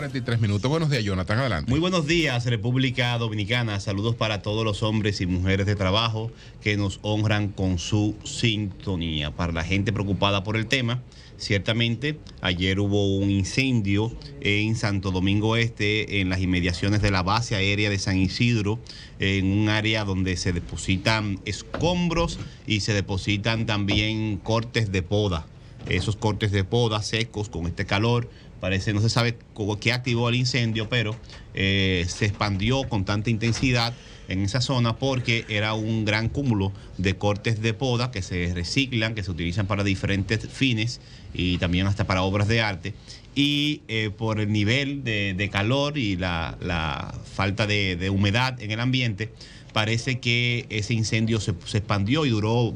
7:43. Buenos días, Jonathan, adelante. Muy buenos días, República Dominicana. Saludos para todos los hombres y mujeres de trabajo que nos honran con su sintonía. Para la gente preocupada por el tema, ciertamente ayer hubo un incendio en Santo Domingo Este, en las inmediaciones de la base aérea de San Isidro, en un área donde se depositan escombros y se depositan también cortes de poda. Esos cortes de poda secos con este calor, parece, no se sabe qué activó el incendio, pero se expandió con tanta intensidad en esa zona porque era un gran cúmulo de cortes de poda que se reciclan, que se utilizan para diferentes fines y también hasta para obras de arte. Y por el nivel de calor y la falta de humedad en el ambiente, parece que ese incendio se expandió y duró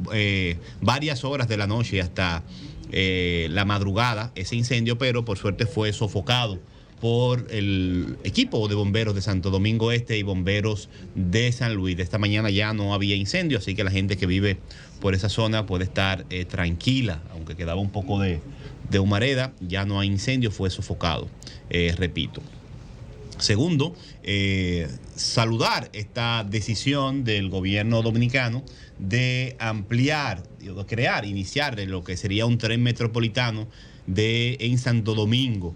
varias horas de la noche hasta la madrugada, ese incendio, pero por suerte fue sofocado por el equipo de bomberos de Santo Domingo Este y bomberos de San Luis. De esta mañana ya no había incendio, así que la gente que vive por esa zona puede estar tranquila, aunque quedaba un poco de humareda, ya no hay incendio, fue sofocado, repito. Segundo, saludar esta decisión del gobierno dominicano de ampliar, de crear, iniciar lo que sería un tren metropolitano en Santo Domingo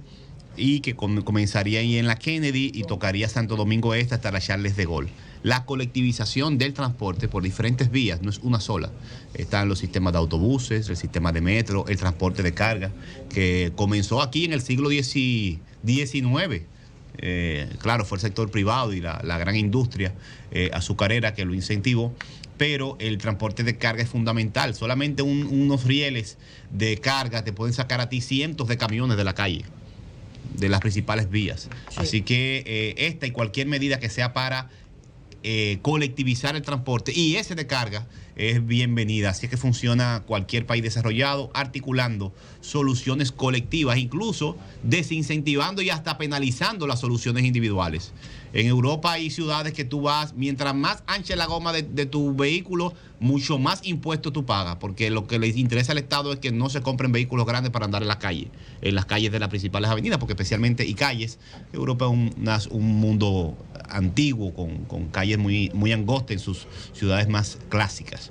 y que comenzaría ahí en la Kennedy y tocaría Santo Domingo Este hasta la Charles de Gaulle. La colectivización del transporte por diferentes vías, no es una sola. Están los sistemas de autobuses, el sistema de metro, el transporte de carga, que comenzó aquí en el siglo XIX. Claro, fue el sector privado y la gran industria azucarera que lo incentivó, pero el transporte de carga es fundamental. Solamente unos rieles de carga te pueden sacar a ti cientos de camiones de la calle, de las principales vías. Sí. Así que esta y cualquier medida que sea para colectivizar el transporte y ese de carga es bienvenida. Así es que funciona cualquier país desarrollado, articulando soluciones colectivas, incluso desincentivando y hasta penalizando las soluciones individuales. En Europa hay ciudades que tú vas, mientras más ancha es la goma de tu vehículo, mucho más impuestos tú pagas, porque lo que les interesa al Estado es que no se compren vehículos grandes para andar en las calles de las principales avenidas, porque especialmente, y calles, Europa es un mundo antiguo, con calles muy angostas en sus ciudades más clásicas.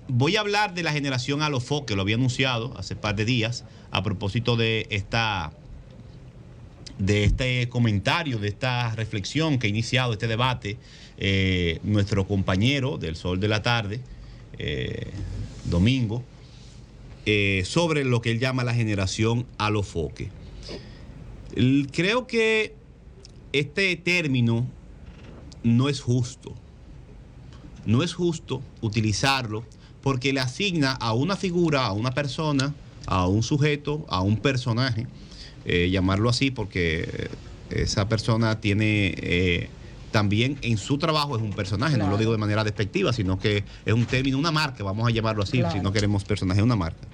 Voy a hablar de la generación Alofoque, lo había anunciado hace par de días, a propósito de este comentario, de esta reflexión que ha iniciado este debate, nuestro compañero del Sol de la Tarde, Domingo, sobre lo que él llama la generación Alofoque. Creo que este término no es justo. No es justo utilizarlo porque le asigna a una figura, a una persona, a un sujeto, a un personaje, llamarlo así porque esa persona tiene también en su trabajo es un personaje, claro. No lo digo de manera despectiva, sino que es un término, una marca, vamos a llamarlo así, claro. Si no queremos personaje, es una marca.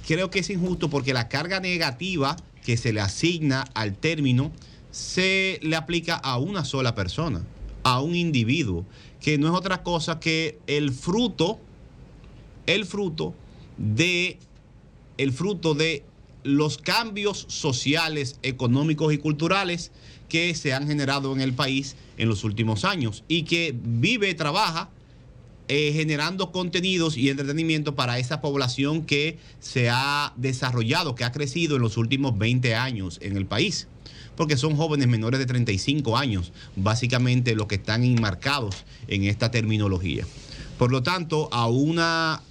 Creo que es injusto porque la carga negativa que se le asigna al término se le aplica a una sola persona, a un individuo, que no es otra cosa que el fruto de los cambios sociales, económicos y culturales que se han generado en el país en los últimos años y que trabaja generando contenidos y entretenimiento para esa población que se ha desarrollado, que ha crecido en los últimos 20 años en el país, porque son jóvenes menores de 35 años, básicamente los que están enmarcados en esta terminología. Por lo tanto, a una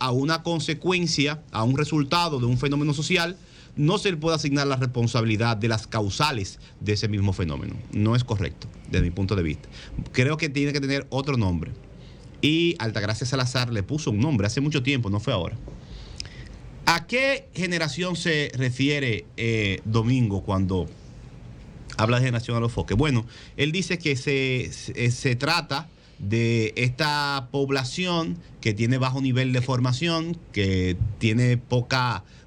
consecuencia, a un resultado de un fenómeno social, no se le puede asignar la responsabilidad de las causales de ese mismo fenómeno. No es correcto, desde mi punto de vista. Creo que tiene que tener otro nombre. Y Altagracia Salazar le puso un nombre hace mucho tiempo, no fue ahora. ¿A qué generación se refiere Domingo cuando habla de generación Alofoque? Bueno, él dice que se trata de esta población que tiene bajo nivel de formación, que tiene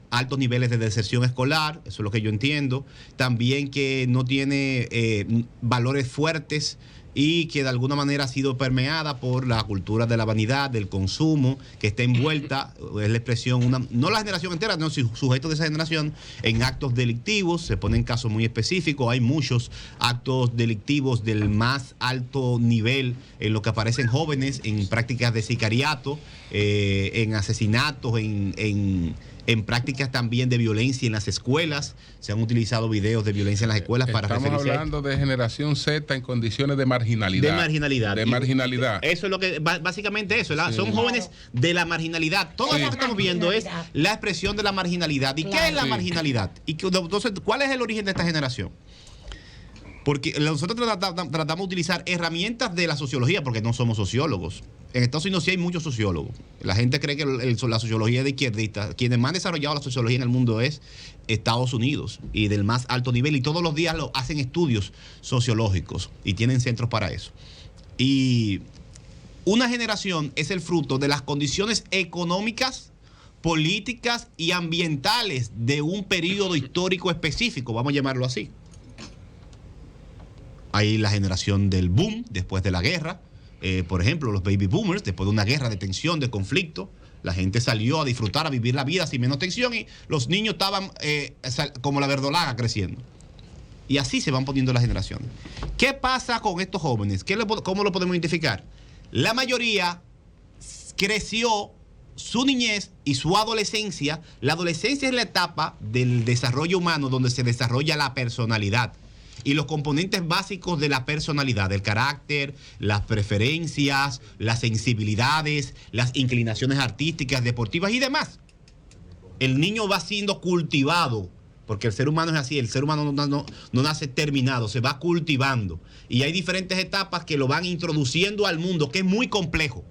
altos niveles de deserción escolar, eso es lo que yo entiendo. También que no tiene valores fuertes y que de alguna manera ha sido permeada por la cultura de la vanidad, del consumo, que está envuelta, es la expresión, no la generación entera, no, sujetos de esa generación, en actos delictivos. Se ponen casos muy específicos, hay muchos actos delictivos del más alto nivel en lo que aparecen jóvenes, en prácticas de sicariato, en asesinatos, en prácticas también de violencia en las escuelas. Se han utilizado videos de violencia en las escuelas para referirse. Estamos hablando de generación Z en condiciones de marginalidad. De marginalidad. De marginalidad. Eso es lo que, básicamente eso, sí. Son jóvenes de la marginalidad. Todo lo que estamos viendo es la expresión de la marginalidad. ¿Y qué es la marginalidad? Y entonces, ¿cuál es el origen de esta generación? Porque nosotros tratamos de utilizar herramientas de la sociología, porque no somos sociólogos. En Estados Unidos sí hay muchos sociólogos. La gente cree que la sociología es de izquierdistas. Quienes más han desarrollado la sociología en el mundo es Estados Unidos, y del más alto nivel. Y todos los días hacen estudios sociológicos y tienen centros para eso. Y una generación es el fruto de las condiciones económicas, políticas y ambientales de un periodo histórico específico, vamos a llamarlo así. Hay la generación del boom después de la guerra. Por ejemplo, los baby boomers, después de una guerra de tensión, de conflicto, la gente salió a disfrutar, a vivir la vida sin menos tensión, y los niños estaban como la verdolaga creciendo. Y así se van poniendo las generaciones. ¿Qué pasa con estos jóvenes? ¿Cómo lo podemos identificar? La mayoría creció su niñez y su adolescencia. La adolescencia es la etapa del desarrollo humano donde se desarrolla la personalidad y los componentes básicos de la personalidad, el carácter, las preferencias, las sensibilidades, las inclinaciones artísticas, deportivas y demás. El niño va siendo cultivado, porque el ser humano es así, el ser humano no nace terminado, se va cultivando. Y hay diferentes etapas que lo van introduciendo al mundo, que es muy complejo.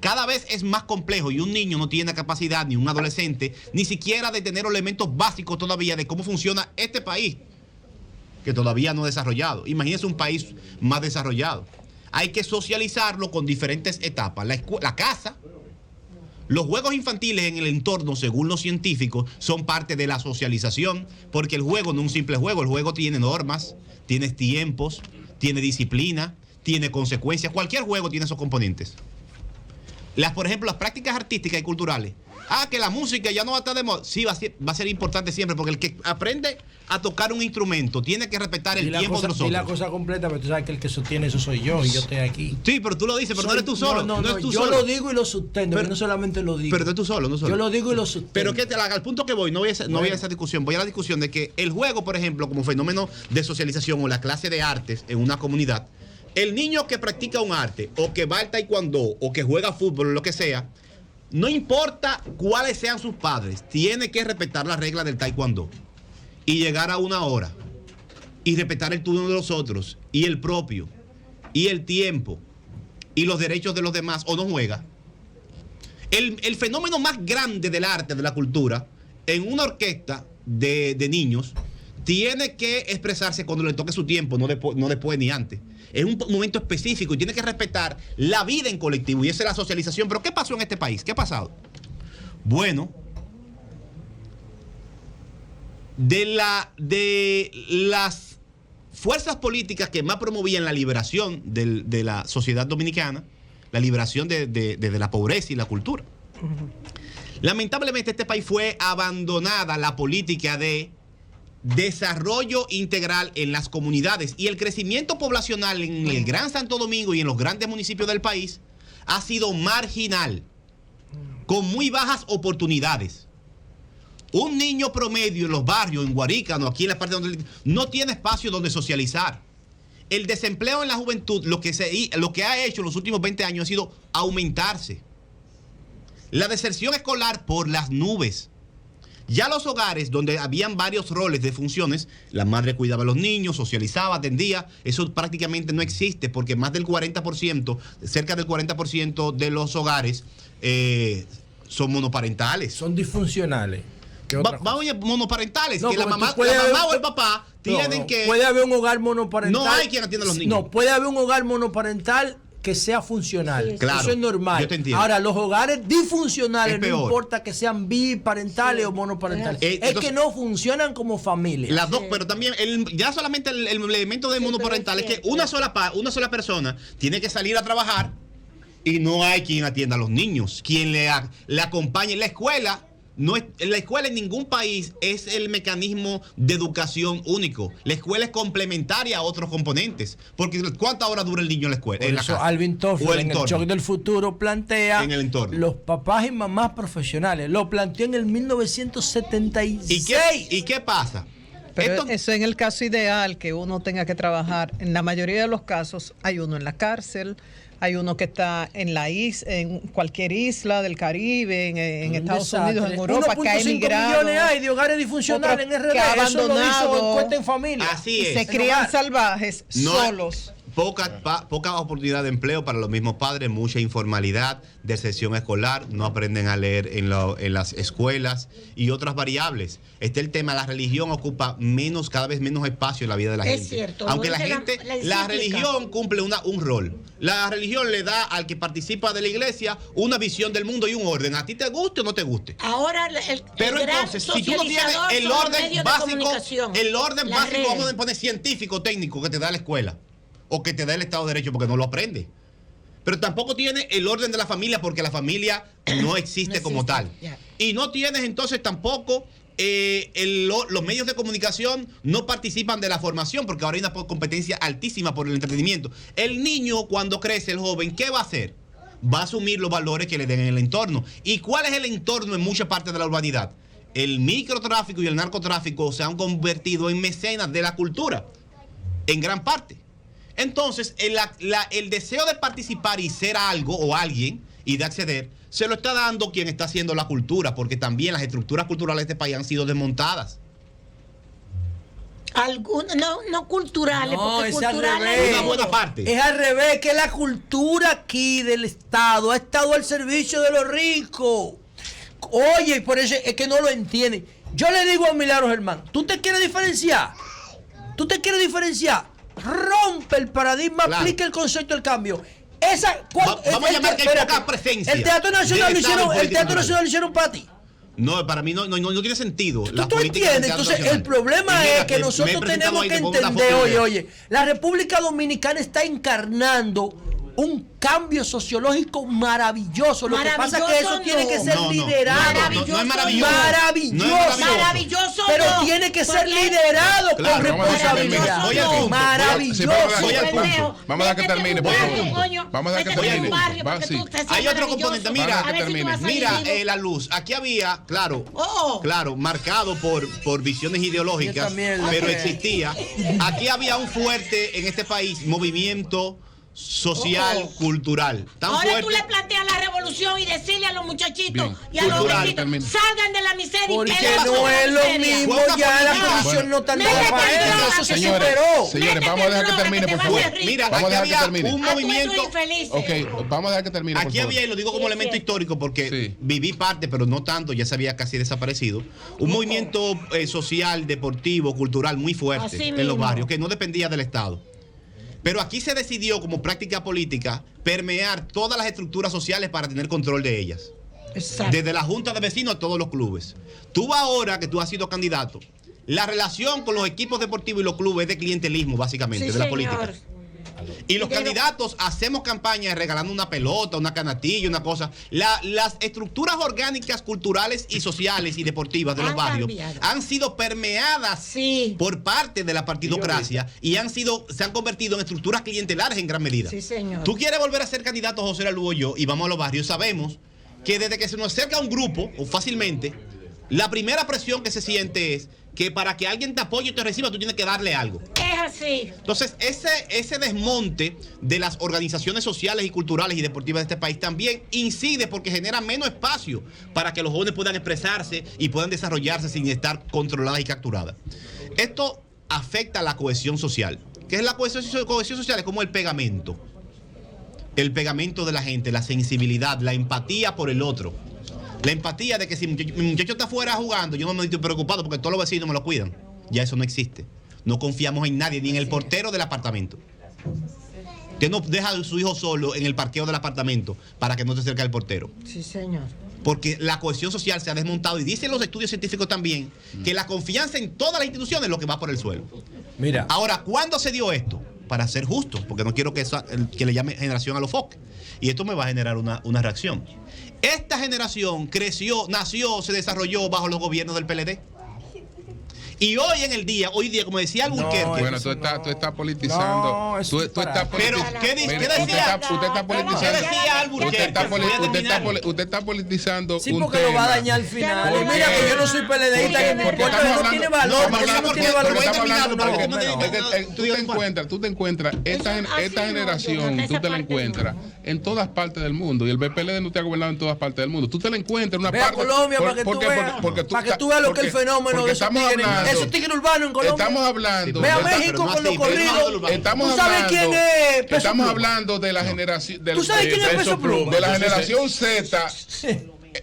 Cada vez es más complejo, y un niño no tiene capacidad, ni un adolescente, ni siquiera de tener elementos básicos todavía de cómo funciona este país, que todavía no ha desarrollado. Imagínense un país más desarrollado. Hay que socializarlo con diferentes etapas. La casa, los juegos infantiles en el entorno, según los científicos, son parte de la socialización, porque el juego no es un simple juego. El juego tiene normas, tiene tiempos, tiene disciplina, tiene consecuencias. Cualquier juego tiene esos componentes. Por ejemplo, las prácticas artísticas y culturales. Que la música ya no va a estar de moda. Sí, va a ser importante siempre, porque el que aprende a tocar un instrumento tiene que respetar el tiempo de los otros. Y la cosa completa, pero tú sabes que el que sostiene eso soy yo, y yo estoy aquí. Sí, pero tú lo dices, pero no eres tú solo. No es tú yo solo. lo digo y lo sustento, pero no solamente lo digo. Pero no es tú solo, no solo. Yo lo digo y lo sustento. Pero al punto que voy, no voy a esa discusión, voy a la discusión de que el juego, por ejemplo, como fenómeno de socialización, o la clase de artes en una comunidad, el niño que practica un arte, o que va al taekwondo, o que juega fútbol, o lo que sea, no importa cuáles sean sus padres, tiene que respetar las reglas del taekwondo y llegar a una hora y respetar el turno de los otros y el propio y el tiempo y los derechos de los demás, o no juega. El fenómeno más grande del arte, de la cultura, en una orquesta de niños, tiene que expresarse cuando le toque su tiempo, no después ni antes. Es un momento específico y tiene que respetar la vida en colectivo, y esa es la socialización. Pero ¿qué pasó en este país? ¿Qué ha pasado? Bueno, de las fuerzas políticas que más promovían la liberación de la sociedad dominicana, la liberación de la pobreza y la cultura. Lamentablemente este país fue abandonada la política de desarrollo integral en las comunidades, y el crecimiento poblacional en el Gran Santo Domingo y en los grandes municipios del país ha sido marginal, con muy bajas oportunidades. Un niño promedio en los barrios, en Guarícano, aquí en la parte donde no tiene espacio donde socializar. El desempleo en la juventud, lo que ha hecho en los últimos 20 años ha sido aumentarse. La deserción escolar por las nubes. Ya los hogares donde habían varios roles de funciones, la madre cuidaba a los niños, socializaba, atendía, eso prácticamente no existe, porque más del 40%, cerca del 40% de los hogares son monoparentales. Son disfuncionales. Vamos a monoparentales, que la mamá o el papá tienen que... Puede haber un hogar monoparental. No hay quien atienda a los niños. No, puede haber un hogar monoparental que sea funcional. Sí. Claro, eso es normal. yo te entiendo. Ahora, los hogares disfuncionales, Es no peor. importa que sean biparentales o monoparentales, es entonces, que no funcionan como familia. Las dos, pero también ya solamente el elemento de monoparental es que una sola persona tiene que salir a trabajar y no hay quien atienda a los niños, quien le acompañe en la escuela. La escuela en ningún país es el mecanismo de educación único. La escuela es complementaria a otros componentes. Porque ¿cuántas horas dura el niño en la escuela? Por en eso la casa? Alvin Toffler en el Shock del Futuro plantea en el entorno. los papás y mamás profesionales. Lo planteó en el 1976. ¿Y qué pasa? Pero eso en el caso ideal, que uno tenga que trabajar. En la mayoría de los casos hay uno en la cárcel, hay uno que está en cualquier isla del Caribe, en Estados Unidos, en Europa, que ha 1.5 emigrado. millones hay de hogares disfuncionales en RD. que ha Eso lo hizo abandonado. Encuesta en Familia. Así es. Se crían salvajes solos. Poca oportunidad de empleo para los mismos padres, mucha informalidad, deserción escolar, no aprenden a leer en las escuelas y otras variables. El tema, la religión ocupa cada vez menos espacio en la vida de la gente. Es cierto. Aunque la religión cumple un rol. La religión le da al que participa de la iglesia una visión del mundo y un orden. ¿A ti te guste o no te guste? Ahora, Pero entonces, si tú no tienes el orden básico, vamos a poner científico, técnico que te da la escuela o que te da el Estado de Derecho porque no lo aprende. Pero tampoco tiene el orden de la familia porque la familia no existe como tal. Y no tienes entonces tampoco los medios de comunicación no participan de la formación porque ahora hay una competencia altísima por el entretenimiento. El niño cuando crece, el joven, ¿qué va a hacer? Va a asumir los valores que le den en el entorno. ¿Y cuál es el entorno en muchas partes de la urbanidad? El microtráfico y el narcotráfico se han convertido en mecenas de la cultura, en gran parte. Entonces, el deseo de participar y ser algo o alguien y de acceder, se lo está dando quien está haciendo la cultura, porque también las estructuras culturales de este país han sido desmontadas. No culturales, No, porque es al culturales revés. Una buena parte. Es al revés, que la cultura aquí del Estado ha estado al servicio de los ricos. Oye, por eso es que no lo entienden. Yo le digo a Milagros Germán, ¿tú te quieres diferenciar? Rompe el paradigma, Claro. aplica el concepto del cambio. Vamos a llamar que hay poca presencia. El Teatro Nacional del Estado en política nacional. lo hicieron para ti. No, para mí no tiene sentido. ¿Tú entiendes? Entonces, el problema es que nosotros tenemos que entender, oye, la República Dominicana está encarnando un cambio sociológico maravilloso. Lo que pasa es que eso tiene que ser liderado. No es maravilloso. Maravilloso. Pero tiene que ser liderado con responsabilidad. Voy al punto. Maravilloso. Vamos a dejar que termine, por favor. Vamos a dejar que termine. Hay otro componente. Mira, Mira, la luz. Aquí había, claro, marcado por visiones ideológicas, pero existía. Aquí había un fuerte en este país movimiento social, cultural. Ahora fuerte. tú le planteas la revolución y decirle a los muchachitos Bien. y a los Cultural, jovencitos, salgan de la miseria. Porque y no es lo mismo, ya la comisión no está para eso se superó. Señores, vamos a dejar que termine, por favor. Mira, Vamos a aquí dejar que había termine. un movimiento. Ok, vamos a dejar que termine. Aquí había, y lo digo como elemento histórico porque viví parte, pero no tanto, ya se había casi desaparecido. Un movimiento social, deportivo, cultural muy fuerte en los barrios, que no dependía del Estado. Pero aquí se decidió como práctica política permear todas las estructuras sociales para tener control de ellas. Exacto. Desde la junta de vecinos a todos los clubes. Tú ahora que tú has sido candidato, la relación con los equipos deportivos y los clubes es de clientelismo básicamente, de la política. Y los candidatos hacemos campañas regalando una pelota, una canastilla, una cosa. Las estructuras orgánicas, culturales y sociales y deportivas de los barrios han sido permeadas por parte de la partidocracia y se han convertido en estructuras clientelares en gran medida. Sí, señor. Tú quieres volver a ser candidato, José Lalugo y yo, y vamos a los barrios, sabemos que desde que se nos acerca un grupo, o fácilmente, la primera presión que se siente es que para que alguien te apoye y te reciba, tú tienes que darle algo. Es así. Entonces, ese desmonte de las organizaciones sociales y culturales y deportivas de este país también incide porque genera menos espacio para que los jóvenes puedan expresarse y puedan desarrollarse sin estar controladas y capturadas. Esto afecta a la cohesión social. ¿Qué es la cohesión social? Es como el pegamento. El pegamento de la gente, la sensibilidad, la empatía por el otro. La empatía de que si mi muchacho está afuera jugando, yo no me estoy preocupado porque todos los vecinos me lo cuidan. Ya eso no existe. No confiamos en nadie, ni en el portero del apartamento. Usted no deja a su hijo solo en el parqueo del apartamento para que no se acerque al portero. Sí, señor. Porque la cohesión social se ha desmontado y dicen los estudios científicos también que la confianza en todas las instituciones es lo que va por el suelo. Mira. Ahora, ¿cuándo se dio esto? Para ser justo, porque no quiero que le llame generación a los foques. Y esto me va a generar una reacción. Esta generación nació, se desarrolló bajo los gobiernos del PLD. Y hoy día, como decía Alburquerque. Bueno, tú estás politizando. No, tú estás Pero, ¿qué decía? Usted está politizando. decía Alburquerque? Usted está politizando Sí, un porque tema. lo va a dañar al final. Porque- Mira que yo no soy PLDista, que me porque importa, estamos no tiene hablando- valor. no, Eso no porque- tiene valor. porque estamos hablando, terminando, porque porque- tú te encuentras, esta así no, generación, Jonathan, tú esa te la parte encuentras no. en todas partes del mundo. Y el BPLD no te ha gobernado en todas partes del mundo. Tú te la encuentras en una Ve a parte. Colombia para que tú veas. Para que tú veas lo que es el fenómeno de esos tigres. Esos tigres urbanos en Colombia. Estamos hablando. Ve a de- México con los corridos. Estamos ¿Tú sabes hablando, quién es Peso Estamos Pluma? hablando de la generación. ¿Tú sabes quién es Peso Pluma? De la generación Z.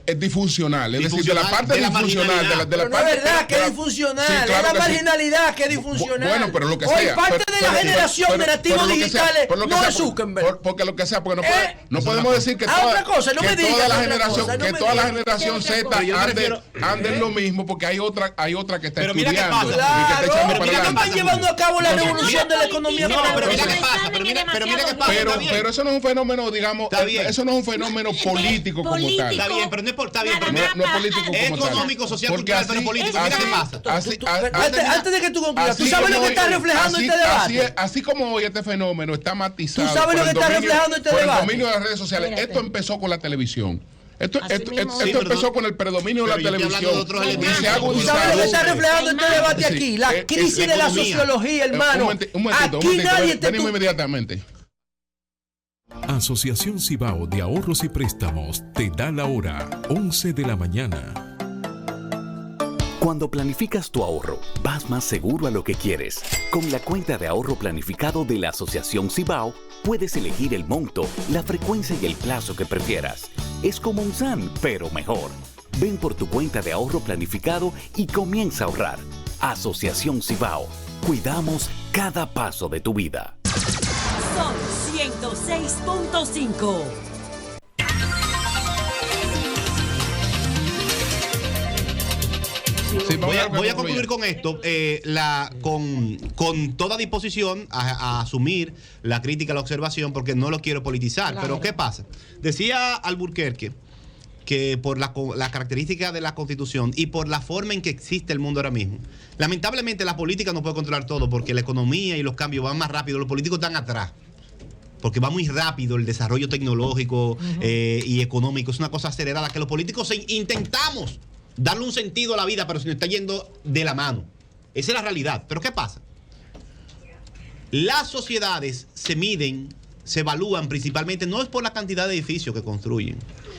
Es disfuncional, es decir, de la parte de la disfuncional, marginalidad. de la Pero no parte es verdad que de es la- disfuncional, Sí, es claro la que sí. marginalidad que es disfuncional. Bueno, pero lo que Hoy sea. parte de la generación de nativos digitales no es Zuckerberg. Porque lo que sea, porque no Eso podemos decir que otra cosa, no me digas toda la otra generación, cosa, no que me toda la digas. generación Z Pero yo me refiero- anden lo mismo, porque hay otra que está Pero mira qué estudiando pasa. y que está Claro, echando pero para mira que adelante. están llevando a cabo la Entonces, revolución de la economía. No, pero mira qué pasa, pero mira qué pasa. Pero está bien. eso no es un fenómeno, digamos, Está bien. eso no es un fenómeno político como tal. Está bien, pero no es por, está bien, pero No, no es político es como tal. económico, social, Porque cultural, pero político. Mira qué pasa. Antes de que tú concluyas, ¿tú Así sabes lo como que está hoy- reflejando así- este debate? Así como hoy este fenómeno está matizado. ¿Tú sabes lo por el que está dominio- reflejando este por debate? el dominio de las redes sociales. Espérate. Esto empezó con la televisión. Esto Así mismo. Sí, empezó pero con el predominio de pero la yo estoy hablando televisión. de otros Y elementos. se ha ¿Tú agudizado. sabes lo que está reflejando este debate Sí, aquí? La crisis la de la economía. sociología, hermano. Un momentito, Aquí nadie te... venimos inmediatamente. Asociación Cibao de Ahorros y Préstamos te da la hora, 11 de la mañana. Cuando planificas tu ahorro, vas más seguro a lo que quieres. Con la cuenta de ahorro planificado de la Asociación Cibao, puedes elegir el monto, la frecuencia y el plazo que prefieras. Es como un SAN, pero mejor. Ven por tu cuenta de ahorro planificado y comienza a ahorrar. Asociación Cibao. Cuidamos cada paso de tu vida. Sol 106.5. Sí, vamos Voy a concluir concluir con esto, con toda disposición a asumir la crítica, la observación, porque no lo quiero politizar. Claro. Pero ¿qué pasa? Decía Alburquerque que por la característica de la Constitución y por la forma en que existe el mundo ahora mismo, lamentablemente la política no puede controlar todo, porque la economía y los cambios van más rápido, los políticos están atrás. Porque va muy rápido el desarrollo tecnológico y económico. Es una cosa acelerada que los políticos intentamos darle un sentido a la vida, pero se nos está yendo de la mano. Esa es la realidad. Pero ¿qué pasa? Las sociedades se miden, se evalúan principalmente, no es por la cantidad de edificios que construyen,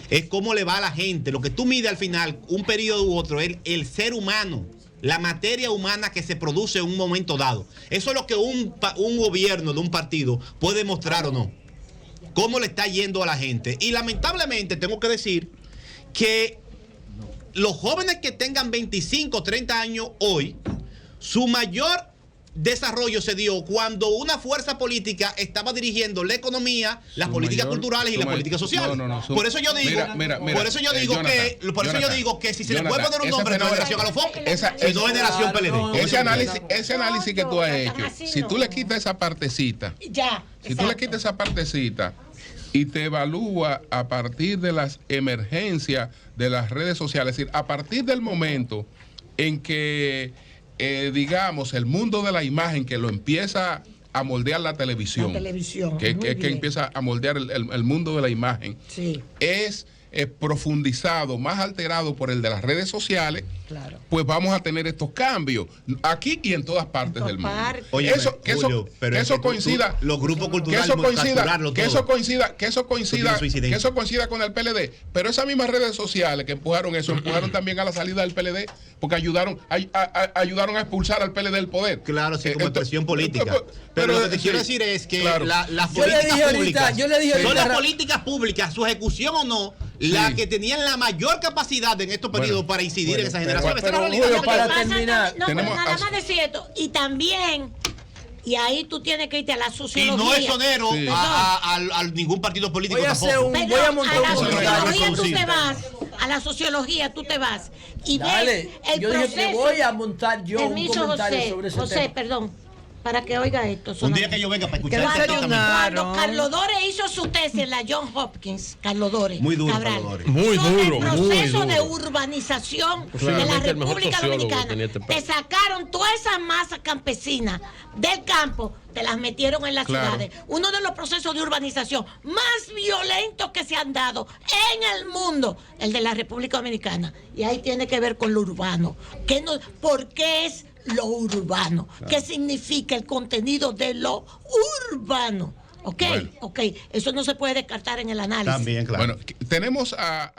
es cómo le va a la gente. Lo que tú mides al final, un periodo u otro, es el ser humano, la materia humana que se produce en un momento dado. Eso es lo que un gobierno de un partido puede mostrar o no. Cómo le está yendo a la gente. Y lamentablemente tengo que decir que los jóvenes que tengan 25, 30 años hoy, su mayor desarrollo se dio cuando una fuerza política estaba dirigiendo la economía, las políticas culturales y las políticas sociales. Por eso yo digo, por eso yo digo que si se le puede poner un nombre, no generación a los foques, sino generación PLD. Ese análisis que tú has hecho, si tú le quitas esa partecita, si tú le quitas esa partecita y te evalúa a partir de las emergencias de las redes sociales, es decir, a partir del momento en que, digamos, el mundo de la imagen que lo empieza a moldear la televisión, que empieza a moldear el mundo de la imagen, Sí. es profundizado, más alterado por el de las redes sociales, Claro. pues vamos a tener estos cambios aquí y en todas partes del mundo. Oye, Eso coincida, los grupos culturales, que eso coincida con el PLD, pero esas mismas redes sociales que empujaron eso, empujaron también a la salida del PLD, porque ayudaron a expulsar al PLD del poder. Claro, sí, como expresión política. Pero lo que te quiero decir es que las políticas públicas son las políticas públicas, su ejecución o no, las que tenían la mayor capacidad en estos periodos para incidir en esa generación. pero, Julio, para terminar, No, pero tenemos nada más decir esto. Y también Y ahí tú tienes que irte a la sociología. Y no es sonero a ningún partido político tampoco. Voy a montar a la sociología tú sí. te vas. A la sociología tú te vas. Y Dale, ves el yo proceso. dije que voy a montar yo un comentario José, sobre ese José, tema. perdón, para que oiga esto. Un día que yo venga para escuchar. Cuando Carlos Dores hizo su tesis en la John Hopkins, Carlos Dores. Muy duro, Cabral, Carlos Dores. Muy sobre duro, el muy proceso duro. de urbanización de la Realmente el mejor República sociólogo que Dominicana. tenía este país. Te sacaron todas esas masas campesinas del campo, te las metieron en las Claro. ciudades. Uno de los procesos de urbanización más violentos que se han dado en el mundo, el de la República Dominicana. Y ahí tiene que ver con lo urbano. ¿Por qué es lo urbano? ¿Qué significa el contenido de lo urbano? ¿Ok? Bueno. Ok. Eso no se puede descartar en el análisis. También, claro. Bueno, tenemos a